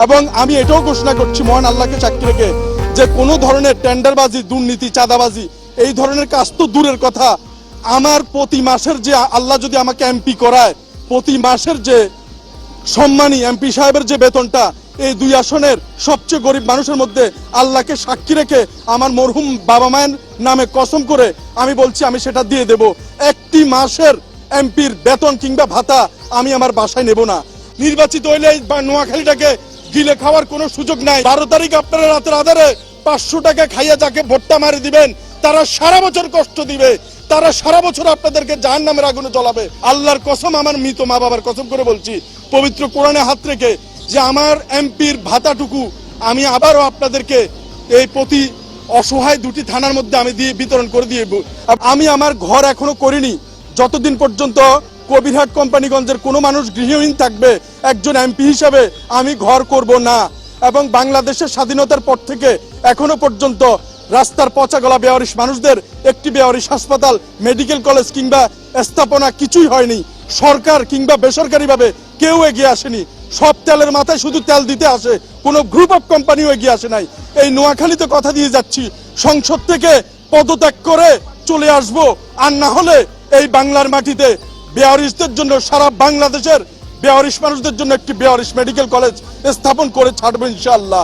এবং আমি এটাও ঘোষণা করছি মহান আল্লাহকে সাক্ষী রেখে যে কোনো ধরনের টেন্ডারবাজি, দুর্নীতি, চাঁদাবাজি এই ধরনের কাজ তো দূরের কথা, আমার প্রতি মাসের যে আল্লাহ যদি আমাকে এমপি করায়, প্রতি মাসের যে সম্মানী এমপি সাহেবের যে বেতনটা এই দুই আসনের সবচেয়ে গরিব মানুষের মধ্যে আল্লাহকে সাক্ষী রেখে আমার মরহুম বাবা মায়ের নামে কসম করে আমি বলছি আমি সেটা দিয়ে দেব। একটি মাসের এমপির বেতন কিংবা ভাতা আমি আমার বাসায় নেব না। নির্বাচিত হইলে নোয়াখালীটাকে গিলে খাওয়ার কোনো সুযোগ নাই। 12 তারিখ আপনারা রাতের আধারে 500 টাকা খাইয়া যাকে ভোটটা মারি দিবেন তারা সারা বছর কষ্ট দিবে, তারা সারা বছর আপনাদেরকে জাহান্নামের আগুনে জ্বলাবে। আল্লাহর কসম, আমার মৃত মা বাবার কসম করে বলছি, পবিত্র কোরআনে হাত রেখে, যে আমার এমপির ভাতাটুকু আমি আবারও আপনাদেরকে এই প্রতি অসহায় 2টি থানার মধ্যে আমি দিয়ে বিতরণ করে দিয়ে, আমি আমার ঘর এখনো করিনি। যতদিন পর্যন্ত কবিরহাট কোম্পানিগঞ্জের কোনো মানুষ গৃহহীন থাকবে একজন এমপি হিসাবে আমি ঘর করব না। এবং বাংলাদেশের স্বাধীনতার পর থেকে এখনো পর্যন্ত রাস্তার পচা গলা বেওয়ারিশ মানুষদের একটি বেওয়ারিশ হাসপাতাল, মেডিকেল কলেজ কিংবা স্থাপনা কিছুই হয়নি। সরকার কিংবা বেসরকারিভাবে কেউ এগিয়ে আসেনি। সব তেলের মাথায় শুধু তেল দিতে আসে, কোনো গ্রুপ অফ কোম্পানিও এগিয়ে আসে নাই। এই নোয়াখালীতে কথা দিয়ে যাচ্ছি, সংসদ থেকে পদত্যাগ করে চলে আসব, আর না হলে এই বাংলার মাটিতে বেওয়ারিশদের জন্য, সারা বাংলাদেশের বেওয়ারিশ মানুষদের জন্য একটি বেওয়ারিশ মেডিকেল কলেজ স্থাপন করে ছাড়বো ইনশাআল্লাহ।